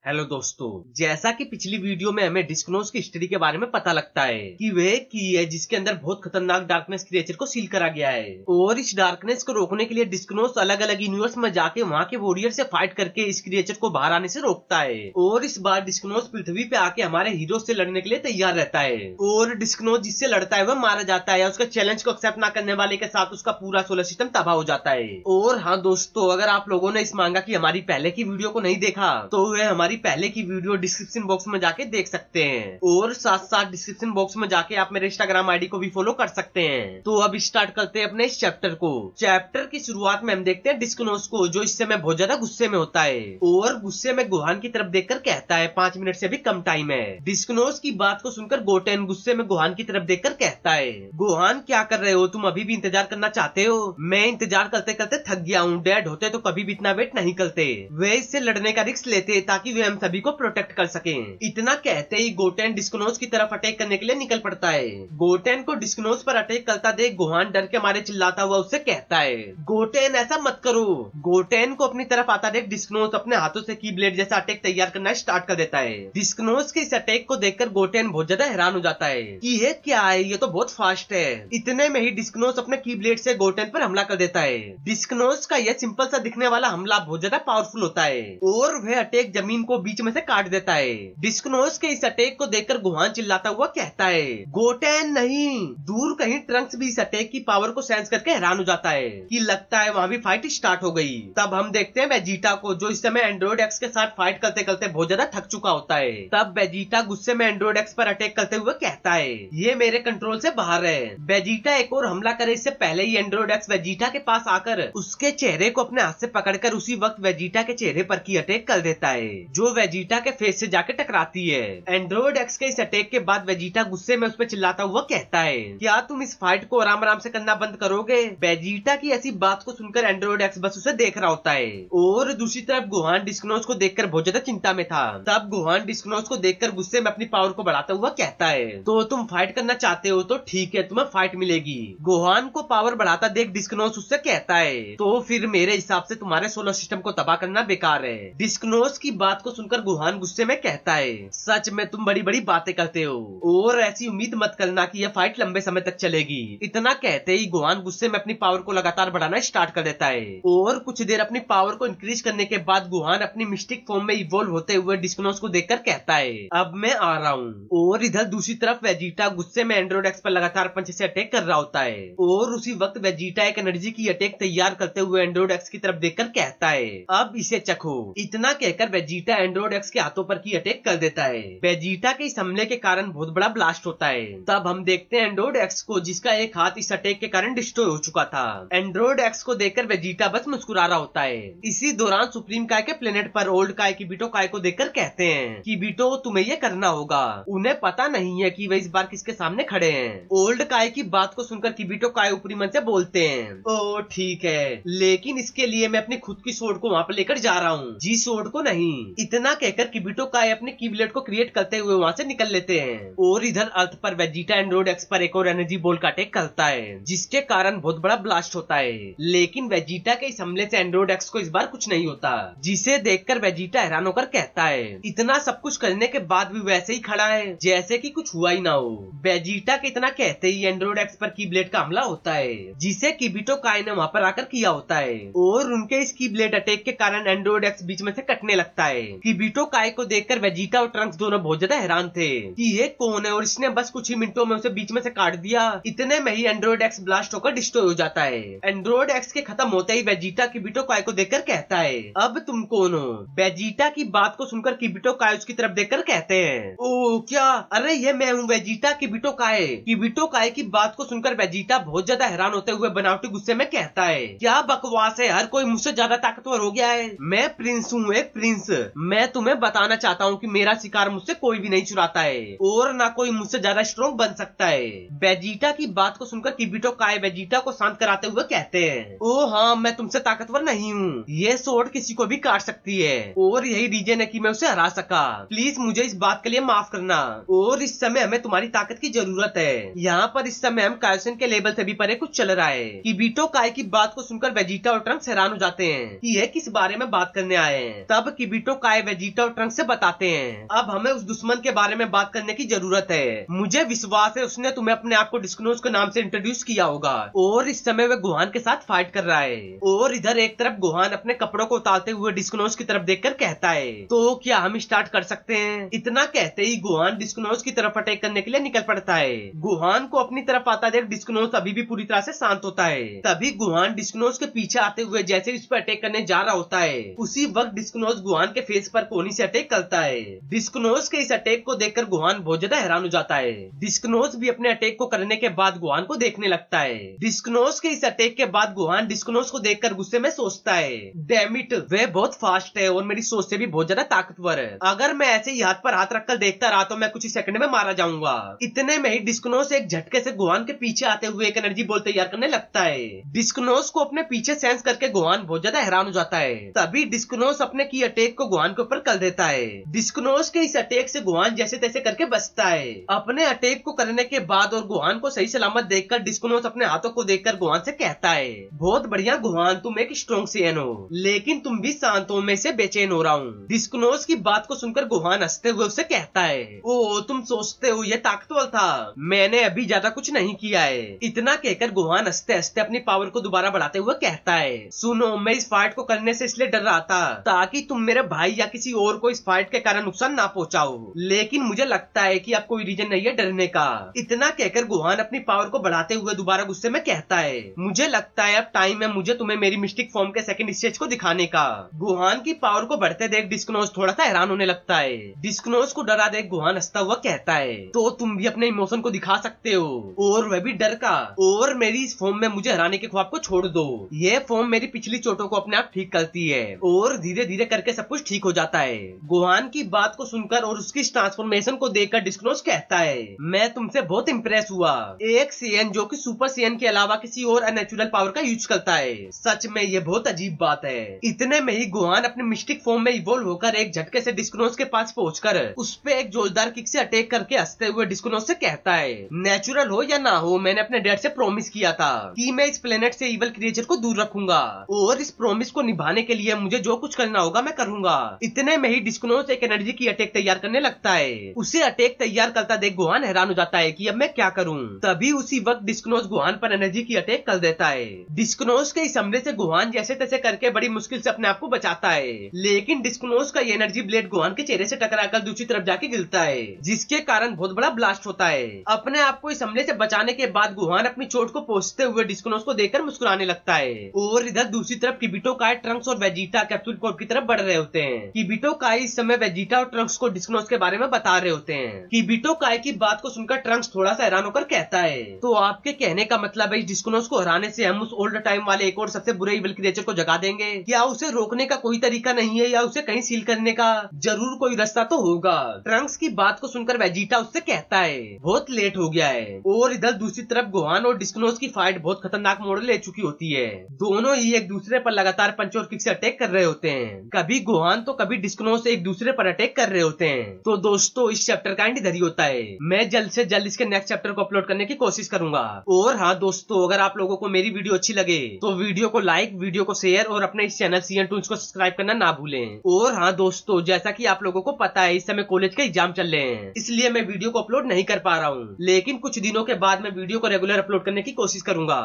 Hello दोस्तों, जैसा कि पिछली वीडियो में हमें डिस्कनोज की हिस्ट्री के बारे में पता लगता है कि वह एक की है जिसके अंदर बहुत खतरनाक डार्कनेस क्रिएचर को सील करा गया है और इस डार्कनेस को रोकने के लिए डिस्कनोज अलग अलग यूनिवर्स में जाके वहाँ के वॉरियर से फाइट करके इस क्रिएचर को बाहर आने से रोकता है। और इस बार डिस्कनोज पृथ्वी पे आके हमारे हीरो से लड़ने के लिए तैयार रहता है और डिस्कनोज जिससे लड़ता है वह मारा जाता है। उसका चैलेंज को एक्सेप्ट ना करने वाले के साथ उसका पूरा सोलर सिस्टम तबाह हो जाता है। और हाँ दोस्तों, अगर आप लोगों ने इस मांगा की हमारी पहले की वीडियो को नहीं देखा तो वह हमारी पहले की वीडियो डिस्क्रिप्शन बॉक्स में जाके देख सकते हैं और साथ साथ डिस्क्रिप्शन बॉक्स में जाके आप मेरे इंस्टाग्राम आईडी को भी फॉलो कर सकते हैं। तो अब स्टार्ट करते हैं अपने इस चैप्टर को। चैप्टर की शुरुआत में हम देखते हैं डिस्कनोज को, जो इस समय बहुत ज्यादा गुस्से में होता है और गुस्से में गुहान की तरफ देखकर कहता है 5 मिनट से भी कम टाइम है। डिस्कनोज की बात को सुनकर गोटेन गुस्से में गुहान की तरफ देखकर कहता है, गुहान क्या कर रहे हो तुम, अभी भी इंतजार करना चाहते हो? मैं इंतजार करते करते थक गया हूँ, डैड होते तो कभी भी इतना वेट नहीं करते। वे इससे लड़ने का रिस्क लेते ताकि वे हम सभी को प्रोटेक्ट कर सकें। इतना कहते ही गोटेन डिस्कनोज की तरफ अटैक करने के लिए निकल पड़ता है। गोटेन को डिस्कनोज पर अटैक करता देख गुहान डर के मारे चिल्लाता हुआ उससे कहता है, गोटेन ऐसा मत करो। गोटेन को अपनी तरफ आता देख डिस्कनोज अपने हाथों से की ब्लेड जैसा अटैक तैयार करना स्टार्ट कर देता है। डिस्कनोज के इस अटैक को देखकर गोटेन बहुत ज्यादा हैरान हो जाता है कि ये क्या है, ये तो बहुत फास्ट है। इतने में ही डिस्कनोज अपने की ब्लेड से गोटेन पर हमला कर देता है। डिस्कनोज का यह सिंपल सा दिखने वाला हमला बहुत ज्यादा पावरफुल होता है और वह अटैक जमीन को बीच में से काट देता है। डिस्कनोज के इस अटैक को देखकर गुहान चिल्लाता हुआ कहता है, गोटेन नहीं। दूर कहीं ट्रंक्स भी इस अटैक की पावर को सेंस करके हैरान हो जाता है कि लगता है वहाँ भी फाइट स्टार्ट हो गई। तब हम देखते हैं वेजिटा को, जो इस समय एंड्रॉइड एक्स के साथ फाइट करते करते बहुत ज्यादा थक चुका होता है। तब वेजिटा गुस्से में एंड्रॉइड एक्स पर अटैक करते हुए कहता है, ये मेरे कंट्रोल से बाहर है। वेजिटा एक और हमला करे इससे पहले ही एंड्रॉइड एक्स वेजिटा के पास आकर उसके चेहरे को अपने हाथ से पकड़कर उसी वक्त वेजिटा के चेहरे पर की अटैक कर देता है, जो वेजिटा के फेस से जाके टकराती है। एंड्रॉइड एक्स के इस अटैक के बाद वेजिटा गुस्से में उस पर चिल्लाता हुआ कहता है, क्या तुम इस फाइट को आराम आराम से करना बंद करोगे? वेजिटा की ऐसी बात को सुनकर एंड्रॉइड एक्स बस उसे देख रहा होता है और दूसरी तरफ गुहान डिस्कनोज को देखकर बहुत ज्यादा चिंता में था। तब गुहान डिस्कनोज को देखकर गुस्से में अपनी पावर को बढ़ाता हुआ कहता है, तो तुम फाइट करना चाहते हो तो ठीक है, तुम्हें फाइट मिलेगी। गुहान को पावर बढ़ाता देख डिस्कनोज उससे कहता है, तो फिर मेरे हिसाब से तुम्हारे सोलर सिस्टम को तबाह करना बेकार है। डिस्कनोज की बात को सुनकर गुहान गुस्से में कहता है, सच में तुम बड़ी बड़ी बातें करते हो और ऐसी उम्मीद मत करना कि यह फाइट लंबे समय तक चलेगी। इतना कहते ही गुहान गुस्से में अपनी पावर को लगातार बढ़ाना स्टार्ट कर देता है और कुछ देर अपनी पावर को इंक्रीज करने के बाद गुहान अपनी मिस्टिक फॉर्म में इवॉल्व होते हुए डिस्कनोज को देखकर कहता है, अब मैं आ रहा हूँ। और इधर दूसरी तरफ वेजिटा गुस्से में एंड्रॉइड एक्स पर लगातार पंच से अटैक कर रहा होता है और उसी वक्त वेजिटा एक एनर्जी की अटैक तैयार करते हुए एंड्रॉइड एक्स की तरफ देखकर कहता है, अब इसे चखो। इतना कहकर वेजिटा एंड्रॉइड एक्स के हाथों पर की अटैक कर देता है। वेजिटा के इस हमले के कारण बहुत बड़ा ब्लास्ट होता है। तब हम देखते हैं एंड्रॉइड एक्स को, जिसका एक हाथ इस अटैक के कारण डिस्ट्रॉय हो चुका था। एंड्रॉइड एक्स को देखकर वेजिटा बस मुस्कुरा रहा होता है। इसी दौरान सुप्रीम काय के प्लेनेट पर ओल्ड काय किबिटो काय को देखकर कहते हैं, किबिटो तुम्हें ये करना होगा। उन्हें पता नहीं है कि वे इस बार किसके सामने खड़े हैं। ओल्ड काय की बात को सुनकर किबिटो काय ऊपरी मन से बोलते हैं, ओ ठीक है, लेकिन इसके लिए मैं अपनी खुद की सोर्ड को वहाँ पर लेकर जा रहा हूँ, जी सोर्ड को नहीं। इतना कहकर किबिटो काय अपने कीब्लेड को क्रिएट करते हुए वहाँ से निकल लेते हैं और इधर अर्थ पर वेजिटा एंड्रॉइड एक्स पर एक और एनर्जी बॉल का अटैक करता है, जिसके कारण बहुत बड़ा ब्लास्ट होता है। लेकिन वेजिटा के इस हमले से एंड्रॉइड एक्स को इस बार कुछ नहीं होता, जिसे देखकर वेजिटा हैरान होकर कहता है, इतना सब कुछ करने के बाद भी वैसे ही खड़ा है जैसे कि कुछ हुआ ही ना हो। वेजिटा के इतना कहते ही एंड्रॉइड एक्स पर कीब्लेड का हमला होता है, जिसे किबिटो काय ने वहाँ पर आकर किया होता है और उनके इस कीब्लेड अटैक के कारण एंड्रॉइड एक्स बीच में से कटने लगता है। किबिटो काय को देखकर वेजिटा और ट्रंक्स दोनों बहुत ज्यादा हैरान थे कि ये कौन है और इसने बस कुछ ही मिनटों में उसे बीच में से काट दिया। इतने में ही एंड्रॉइड एक्स ब्लास्ट होकर डिस्ट्रॉय हो जाता है। एंड्रॉइड एक्स के खत्म होते ही वेजिटा किबिटो काय को देखकर कहता है, अब तुम कौन हो? वेजिटा की बात को सुनकर किबिटो काय उसकी तरफ देखकर कहते हैं, ओ क्या, अरे ये मैं हूँ वेजिटा किबिटो काय। किबिटो काय की बात को सुनकर वेजिटा बहुत ज्यादा हैरान होते हुए बनावटी गुस्से में कहता है, क्या बकवास है, हर कोई मुझसे ज्यादा ताकतवर हो गया है। मैं प्रिंस हूँ, एक प्रिंस। मैं तुम्हें बताना चाहता हूँ कि मेरा शिकार मुझसे कोई भी नहीं चुराता है और ना कोई मुझसे ज्यादा स्ट्रॉन्ग बन सकता है। वेजिटा की बात को सुनकर किबिटो काय वेजिटा को शांत कराते हुए कहते हैं, ओ हाँ, मैं तुमसे ताकतवर नहीं हूँ, ये स्वॉर्ड किसी को भी काट सकती है और यही रीजन है कि मैं उसे हरा सका। प्लीज मुझे इस बात के लिए माफ करना और इस समय हमें तुम्हारी ताकत की जरूरत है। यहाँ पर इस समय हम कायोसन के लेवल से भी परे कुछ चल रहा है। किबिटो काय की बात को सुनकर वेजिटा और ट्रंक्स हैरान हो जाते हैं कि ये किस बारे में बात करने आए हैं। तब किबिटो काय आए वेजिटा और ट्रंक्स से बताते हैं। अब हमें उस दुश्मन के बारे में बात करने की जरूरत है। मुझे विश्वास है उसने तुम्हें अपने आप को डिस्कनोस के नाम से इंट्रोड्यूस किया होगा और इस समय वह गुहान के साथ फाइट कर रहा है। और इधर एक तरफ गुहान अपने कपड़ों को उतारते हुए डिस्कनोस की तरफ देखकर कहता है, तो क्या हम स्टार्ट कर सकते हैं? इतना कहते ही गुहान डिस्कनोस की तरफ अटैक करने के लिए निकल पड़ता है। गुहान को अपनी तरफ आता देख डिस्कनोस अभी भी पूरी तरह से शांत होता है। तभी गुहान डिस्कनोस के पीछे आते हुए जैसे इस पर अटैक करने जा रहा होता है, उसी वक्त डिस्कनोस गुहान के फेस पर कोनी से अटैक करता है। डिस्कनोस के इस अटैक को देखकर गुहान बहुत ज्यादा हैरान हो जाता है। डिस्कनोस भी अपने अटैक को करने के बाद गुहान को देखने लगता है। डिस्कनोस के इस अटैक के बाद गुहान डिस्कनोस को देखकर गुस्से में सोचता है, डैम इट, वह बहुत फास्ट है और मेरी सोच से भी बहुत ज्यादा ताकतवर है। अगर मैं ऐसे ही हाथ पर हाथ रखकर देखता रहा तो मैं कुछ ही सेकंड में मारा जाऊंगा। इतने में ही डिस्कनोस एक झटके से गुहान के पीछे आते हुए एक एनर्जी बॉल तैयार करने लगता है। डिस्कनोस को अपने पीछे सेंस करके गुहान बहुत ज्यादा हैरान हो जाता है। तभी डिस्कनोस अपने की अटैक को गुहान के ऊपर कर देता है। डिस्कनोस के इस अटैक से गुहान जैसे तैसे करके बचता है। अपने अटैक को करने के बाद और गुहान को सही सलामत देखकर डिस्कनोस अपने हाथों को देखकर गुहान से कहता है, बहुत बढ़िया गुहान, तुम एक स्ट्रॉन्ग सीएन हो, लेकिन तुम भी शांत हो, मैं से बेचैन हो रहा हूँ। डिस्कनोस की बात को सुनकर गुहान हंसते हुए उसे कहता है, ओ तुम सोचते हो ये ताकतवर था, मैंने अभी ज्यादा कुछ नहीं किया है। इतना कहकर गुहान हंसते हंसते अपनी पावर को दोबारा बढ़ाते हुए कहता है, सुनो, मैं इस फाइट को करने से इसलिए डर रहा था ताकि तुम मेरे भाई या किसी और को इस फाइट के कारण नुकसान ना पहुंचाओ, लेकिन मुझे लगता है कि अब कोई रीजन नहीं है डरने का। इतना कहकर गुहान अपनी पावर को बढ़ाते हुए दोबारा गुस्से में कहता है, मुझे लगता है अब टाइम है मुझे तुम्हें मेरी मिस्टिक फॉर्म के सेकंड स्टेज को दिखाने का। गुहान की पावर को बढ़ते देख डिस्कनोस थोड़ा सा हैरान होने लगता है। डिस्कनोस को डरा देख गुहान हंसता हुआ कहता है, तो तुम भी अपने इमोशन को दिखा सकते हो, और वह भी डर का, और मेरी इस फॉर्म में मुझे हराने के ख्वाब को छोड़ दो। यह फॉर्म मेरी पिछली चोटों को अपने आप ठीक करती है और धीरे धीरे करके सब कुछ ठीक हो जाता है। गुहान की बात को सुनकर और उसकी ट्रांसफॉर्मेशन को देखकर डिस्कनोस कहता है, मैं तुमसे बहुत इम्प्रेस हुआ, एक सीएन जो कि सुपर सीएन के अलावा किसी और अननेचुरल पावर का यूज करता है, सच में ये बहुत अजीब बात है। इतने में ही गुहान अपने मिस्टिक फॉर्म में इवॉल्व होकर एक झटके से डिस्कनोस के पास पहुंचकर उस पे एक जोरदार किक से अटैक करके हंसते हुए डिस्कनोस से कहता है, नेचुरल हो या ना हो, मैंने अपने डैड से प्रॉमिस किया था कि मैं इस प्लेनेट से इवल क्रिएचर को दूर रखूंगा और इस प्रॉमिस को निभाने के लिए मुझे जो कुछ करना होगा मैं करूंगा। इतने में ही डिस्कनोस एक एनर्जी की अटैक तैयार करने लगता है। उसे अटैक तैयार करता देख गुहान हैरान हो जाता है कि अब मैं क्या करूं। तभी उसी वक्त डिस्कनोस गुहान पर एनर्जी की अटैक कर देता है। डिस्कनोस के इस हमले से गुहान जैसे तैसे करके बड़ी मुश्किल से अपने आप को बचाता है, लेकिन डिस्कनोस का ये एनर्जी ब्लेड गुहान के चेहरे से टकराकर दूसरी तरफ जाके गिरता है, जिसके कारण बहुत बड़ा ब्लास्ट होता है। अपने आप को इस हमले से बचाने के बाद गुहान अपनी चोट को पोंछते हुए डिस्कनोस को देखकर मुस्कुराने लगता है। और इधर दूसरी तरफ किबिटो काई, ट्रंक्स और वेजिटा कैप्सूल कोड की तरफ बढ़ रहे होते हैं। किबिटो काई इस समय वेजिटा और ट्रंक्स को डिस्कनोस के बारे में बता रहे होते हैं। किबिटो काई की बात को सुनकर ट्रंक्स थोड़ा सा हैरान होकर कहता है, तो आपके कहने का मतलब है इस डिस्कनोस को हराने से हम उस ओल्ड टाइम वाले एक और सबसे बुरे इविल क्रिएचर को जगा देंगे? क्या उसे रोकने का कोई तरीका नहीं है या उसे कहीं सील करने का जरूर कोई रास्ता तो होगा? ट्रंक्स की बात को सुनकर वेजिटा उससे कहता है, बहुत लेट हो गया है। और इधर दूसरी तरफ गुहान और डिस्कनोस की फाइट बहुत खतरनाक मोड़ ले चुकी होती है। दोनों ही एक दूसरे पर लगातार पंच और किक से अटैक कर रहे होते हैं। कभी गुहान तो कभी डिस्कनोस एक दूसरे पर अटैक कर रहे होते हैं। तो दोस्तों इस चैप्टर का एंड इधर ही होता है। मैं जल्द से जल्द इसके नेक्स्ट चैप्टर को अपलोड करने की कोशिश करूंगा। और हाँ दोस्तों, अगर आप लोगों को मेरी वीडियो अच्छी लगे तो वीडियो को लाइक, वीडियो को शेयर और अपने इस चैनल सीएन टून्स को सब्सक्राइब करना ना भूलें। और हाँ दोस्तों, जैसा कि आप लोगों को पता है इस समय कॉलेज के एग्जाम चल रहे हैं, इसलिए मैं वीडियो को अपलोड नहीं कर पा रहा हूँ, लेकिन कुछ दिनों के बाद मैं वीडियो को रेगुलर अपलोड करने की कोशिश करूंगा।